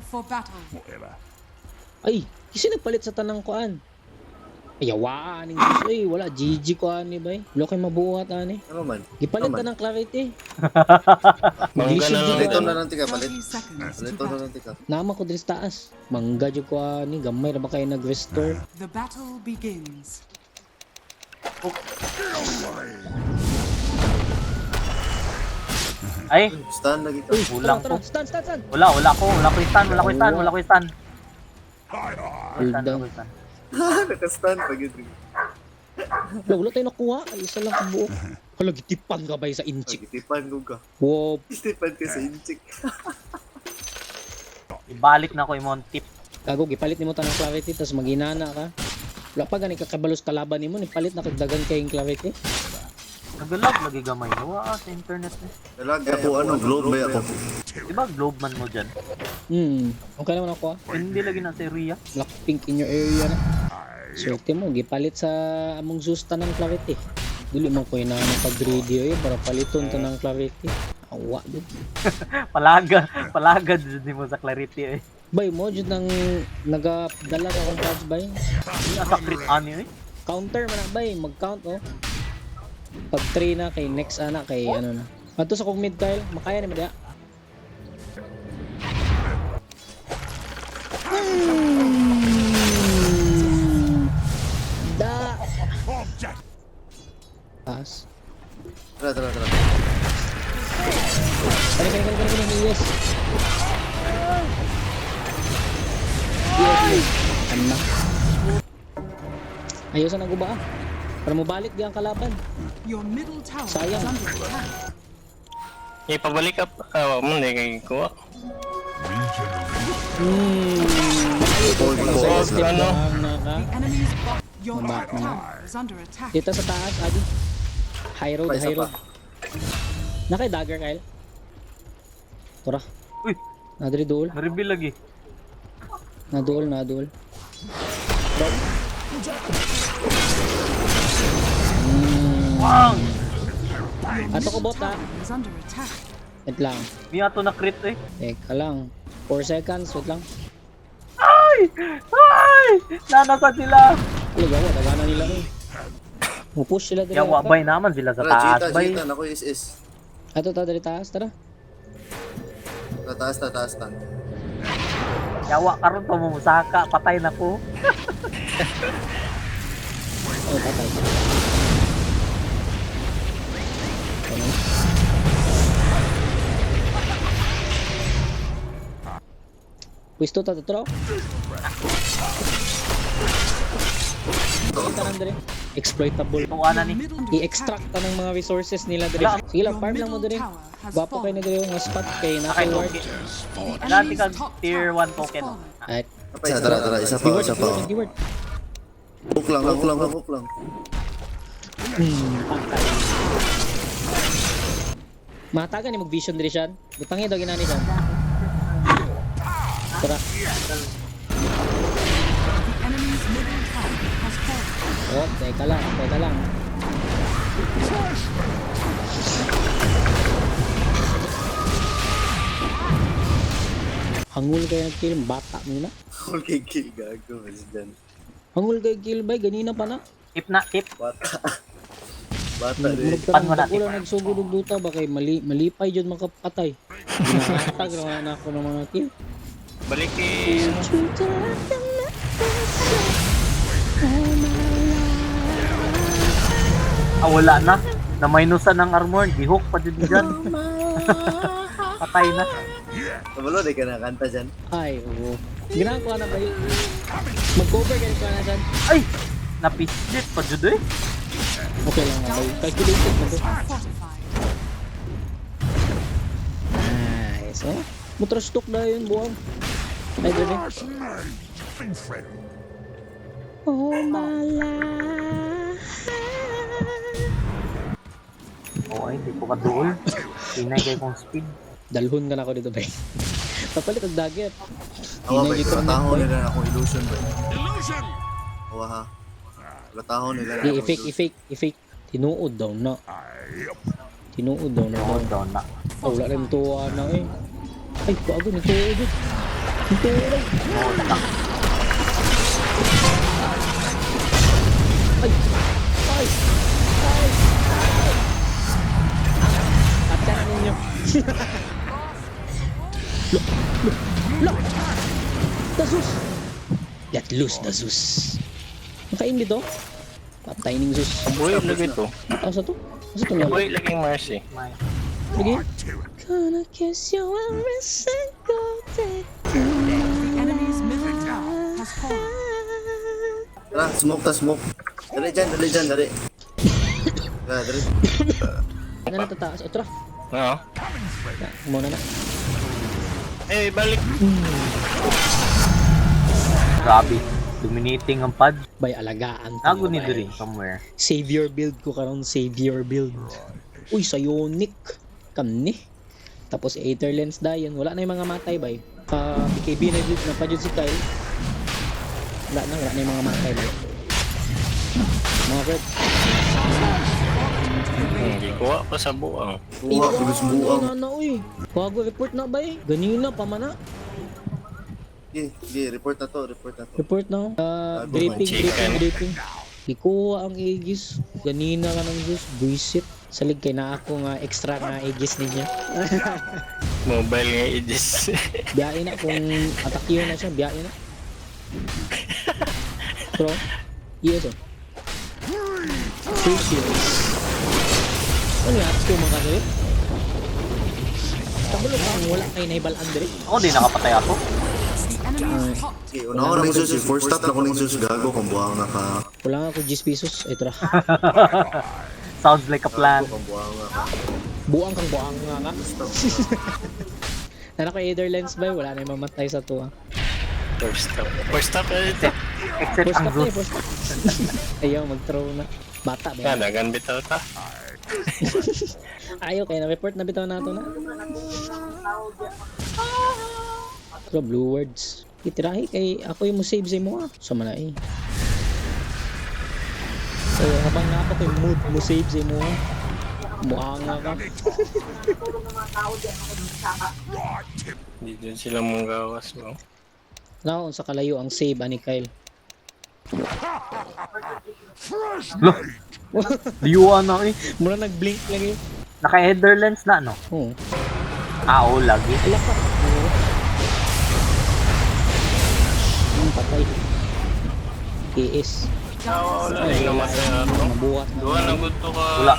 for battle. Ay, kasi nagpalit sa tanang kuan. Ay, yawaan ning sus. Ay, wala. GG kuan ni bay. Wala kayo mabuhat ani. Ano man? Gipalit Ano man? ta ng clarity. Mangga na lang Palito ito. na lang tika, palit. 30 seconds to Palito na battle. lang tika. Nama ko diri sa taas. Mangga jud kuan ni gamay ra ba kayo nag-restore. The battle begins. Ay, Stand lagi ka. Uy, Kulang tara, po. tara. Stand. wala ko yung stun. Wala ko yung stun. Wala ko yung stun. Hold down. Naka-stand pag yun. Wala tayo nakuha. Ay, isa lang ang buo. Hala, gitipan ka bay sa inchik. Pag-itipan ko ka. Wow. Itipan ka sa inchik. Ibalik na ko yung tip. Gago, gipalit nimo ta ng clarity tapos maginana ka. Wala pa gani kakabalos kalaban nimo, nipalit na kagdagan kayong clarity. Nagalag lagi gamay. Nawa sa internet na. Talaga ako ano, globe ba ako? Diba globe man mo dyan? Okay naman ako ah. Hindi lagi na sa area. Blackpink in your area na. Swerte mo, gipalit sa among Zusta ng clarity. Dili man ko na pag-radio para paliton ta ng clarity. Awa din. Palagad din mo sa clarity eh. Bay mo jud nang nagadala ka kung patch bay. Hindi asa crit ani eh. Counter man na bay, mag-count oh. Pag 3 na kay next ana kay ano na. Ato sa kog mid tile, makaya ni madya. Da. Pass. Tara. Kani. Yes. Yes. Ano? Ayos na naguba ah. Para mo balik di ang kalaban. Your middle tower Sayang. is under attack. Ipabalik ka. Mo na kay kuha. Step ano? down na ka. The enemy's bot. Your Mabak top naman. tower is under attack. Dito sa taas, Adi. High road, Pa, isa high pa. road. Nakay dagger, Kyle. Tura. Uy, Nadri duol. na-reveal lagi. Naduol. Wow! Ato ko bot ha. Tower is under attack. Wait lang. May ato na crit eh. Teka lang. 4 seconds. Wait lang. Ay! Nanasa sila! Ano gawa? Tagana nila eh. Pupush sila dito. Yawa bay naman sila sa Tara, taas bay. Jita, ako is. Ato ta dari taas. Tara. Taas tan. Yawa karon pa mo musaka, patay na ko. Oh, patay. Ano? Pwisto ta tutro. Ito na dire. Exploitable. Tuwa na ni. Middle I-extract ta ng mga resources nila dire. Sige lang, farm lang mo dire. Gwapo kayo na dire yung spot kay Okay, naka-ward. okay. Dati kag tier 1 token. Ay, Tara, isa pa. keyword. Hook lang. Matagan ni mag-vision dire siya. Butangin daw ginani siya. Tara. The enemy's middle tower has fallen. Oh, teka lang. Hangul kayo nag-kill, bata mo na. Okay, kill gago. Mas dyan. Hangul kayo kill bay, ganina pa na. Tip na, tip. Bata rin. Murag Pan mo na, ka lang nagsugod og duta ba kay malipay jud makapatay. Ginatag ra na ako ng mga kill. Balik kay Wala na. Na-minusan ng armor, di-hook pa din dyan. Patay na. Kabalo, di ka nakanta dyan. Ay, oo. Ginahan ko na ba yun? Mag-cover kayo ka na dyan. Ay! Napisit pa dyan eh. Okay lang nga ba yun? Calculated mo to. Fortified. Nice, oh. Mutrastok na yun, buwang. Ay, dyan eh. Oh, mala. Ay, hindi ko kaduol. Tinay kayo kong speed. Dalhon ka na ako dito, bay. Papalit ang dagat. Awa ba, Hinay dito katahon boy. nila na akong illusion ba? Awa ha. Katahon nila na akong I-fake. Tinuod daw na. Tinuod daw na. Oo, down na. Oh, wala rin tuwa na eh. Ay, bago nituod eh. Turay. Oo, tak. Ay! Ay! Ay! Ay! Attack ninyo. Look! The Zeus! Let loose the Zeus. Makain dito? Patay ning Zeus. Buhay lagi to. Asa to? Asa to nga? Buhay lagi Mercy. May. Lagi? Gonna kiss you every single day. The enemy's middle tower has fallen. Tara, smoke ta, smoke. Dali dyan, dali. Tara, dali. Ano na tataas? Ito na. Oo. Muna na. Eh, balik. Grabe. Dominating ang pad. Bay, alagaan. to, Nago ni bay. Diri somewhere. Savior build ko karon, savior build. Uy, Psionic. Kamni. Tapos Aether Lens Dian. Wala na yung mga matay, bay. PKB na build na pa dyan si Kyle. Wala na yung mga matay, bay. Mga Fred. Hindi kuha pa sa buang. Buwa, bilis buwang. Uy. Bago report na, bay. Ganina pa man na. Sige, report na to. Report na. Dripping. Ikuha ang Aegis. Ganina ka ng Zeus. Buisit. Salig kay na ako nga extra nga Aegis ninyo. Mobile nga Aegis. Biyain na kung attack yun na siya. Biyain na. Pero, yes o. Free shields. Ano yung atas ko mga kanil? Tabulo ka kung wala kayo naibalaan diri. Ako din nakapatay ako. The enemy's top Okay, una ko ning sus, yung first stop na ko ning sus, gago kung buwang na ka. Wala nga ako 10 pesos. Ito ra. Sounds like a plan. Gago kung buwang na ka. Buang kang buang nga nga. Nana ko Aether Lens ba? Wala na yung mamatay sa tuwa. First stop na dito. Except First ang stop na Zeus. eh, first stop. Ayaw mag-throw na. Bata ba? Yan, nagan bitaw ta. Ayaw kaya na-report na bitaw nato na. Pero blue words. Itirahi kay ako yung mo save sa mo ah. Sa malay. So habang na ako yung mood mo save sa mo ah. Muanga ka. Hindi din sila mong gawas mo. Naon sa kalayo ang save ani Kyle. Look. Liyuan na eh. Mura nag-blink lagi. Naka-header lens na no? Oo. Oo, lagi. Wala ka. Patay. KS. Wala rin namatay na ito. Mabuhat na. Duwa na gusto ka. Wala.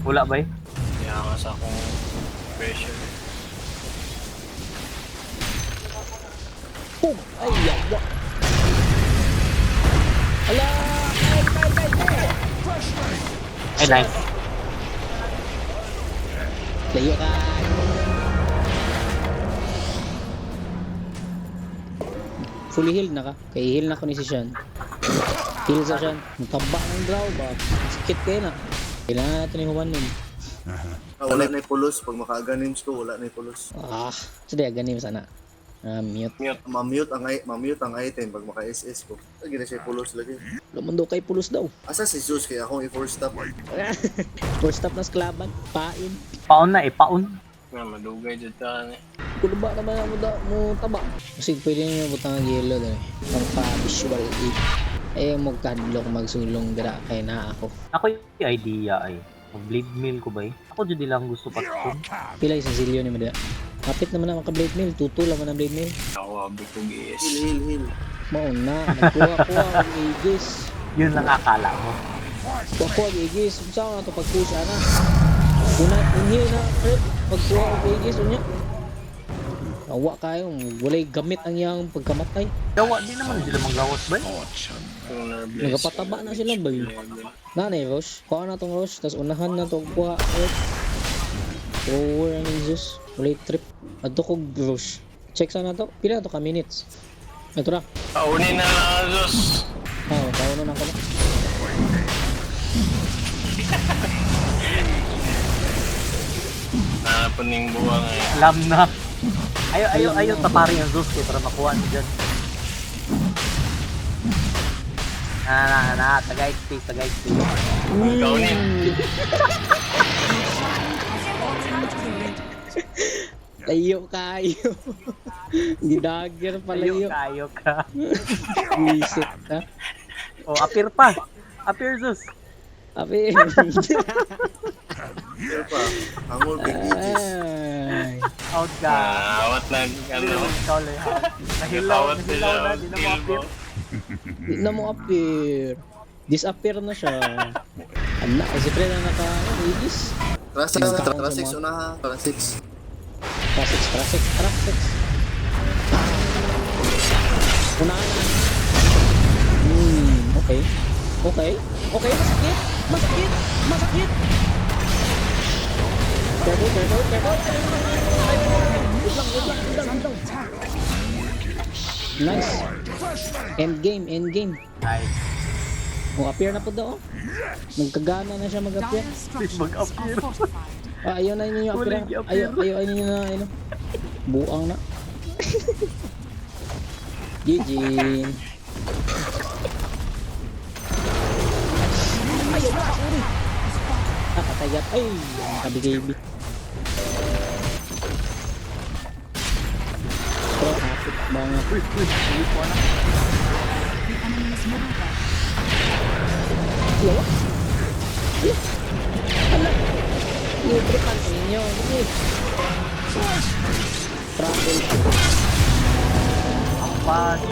Wala ba eh? Kaya nga sa akong pressure. Boom! Ay, yawa! Ala! Ay, nice. Layo ka! Fully healed na ka. Kaya heal na ko ni si Sean. Heal sa Sean. Mataba ng draw ba? Sakit kayo na. Kailangan natin yung huwanin. Wala na yung pulos, pag maka-ganims ko, wala na yung pulos. Sige, ganim sana. Mute. Mamute ang item pag maka-SS ko. Lagi na siya pulos lagi. Lumando kay pulos daw. Asa si Zeus kaya akong i-force stop. First stop na sklaban. Pain. Paon na eh, paon. Nga, madugay dyan ta. Kulo ba naman mo da mo taba. Kasi pwede niyo butang ang yellow dahil. Pang pa-visual aid. Eh, magkadlok magsulong dira kay na ako. Ako yung idea ay. Mag-blade mill ko ba eh? Ako dyan lang gusto patun. Pila yung Cecilio ni Madea. Kapit naman ang ka-blade mill. Tuto lang man ang blade mill. Ako, abig kong Heal, is. heal. Mauna. Nagkuha-kuha ang Aegis. Yun lang akala mo. Kuha-kuha ang Aegis. Saan na ito pag-push na? Una, inhil na. Fred. Pagkuha ang Aegis. Unya. Awa kayo. Walay gamit ang iyang pagkamatay. Gawa, di naman sila manggawas ba eh? Nagapataba na sila ba yun? Nanay, Rosh. Kuha na tong Rosh. Tapos unahan na itong kuha. Over ang Jesus. Walay trip. Adto ko Rosh. Check sana to. Pila na to ka minutes. Ito na. Paunin na lang, Diyos. Taon na ako na. Hanapon ng buwang eh. Alam na. Ayaw taparin ang Zeus eh, para makuha niyo dyan. Tagay space. Kaunin. Layo kayo. Gidagger Layo palayo. kayo ka. Visit ka. Oh, appear pa. Appear, Zeus. Ape. Pero pa, angol big ages. Ay. Out ka. Awat na, ano. Ikaw lang. Nahilaw na, di na mo appear. Di na mo appear. Disappear na siya. Anak, si Fred na naka-aegis. Tara 6 una ha. Tara 6. Traffic. Unahan na. Okay, masakit. Careful. Wait lang. Nice. End game. Nice. Appear na po daw. Nagkagana na siya mag-appear. Dire structures Mag-appear. are fortified. Ayaw na ninyo appear. Walang i-appear. Ayaw ninyo na, ano. Buang na. GG. Ayaw na pa, uri. Patayat. Ay, kabi-gabi. Pero, hapit mga. Uy, ko na. The enemy's middle barracks. Lawa. Ala. Librikan ko ninyo. Travel.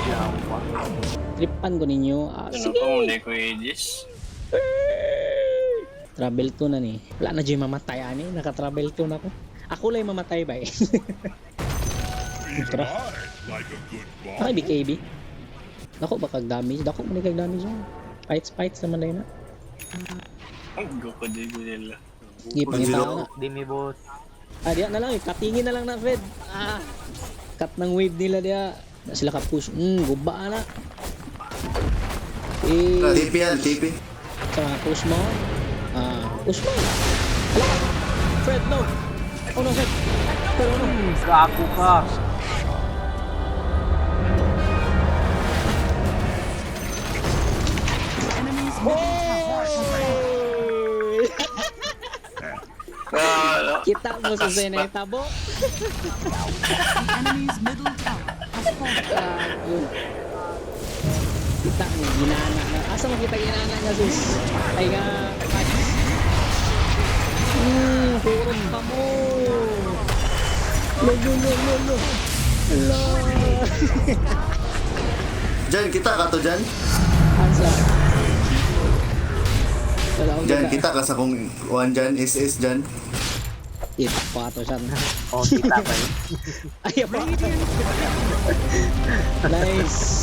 Jawa. Tripan ko ninyo. Ano Sige. pa muli ko Aegis? Travel 2 na ni. Wala na dyan mamatay ani. Naka-travel 2 na ako. Ako lang yung mamatay ba eh. Tara. Ay, BKB. Dako ba kag-damage? Dako mo kag-damage yan. Fights naman na yun na. Ang guko di ko nila. Sige, pangita na. Di mi boss. Diya na lang. Katingin na lang na, Fred. Cut ng wave nila diya. Na sila ka-push. Guba na. TP yan, TP. Sa push mo. Push mo. Ala ka. Fred, no. Oh no, Fred. Pero no. Gago ka. The enemy's middle tower has fallen. Kita mo sa Zenay Tabo. The enemy's middle tower has fallen. Kita mo, ginana na. Asa mo kita ginana nga sus? Ay nga, Mads. Purong pa mo. Lo. Lo. Jan, kita ka to Jan. Ansa. Wala akong Jan, kita. kita ka sa kung one Jan, is Jan. Kita pa ito siya. Oh, kita pa yun. Ay, pa. Nice.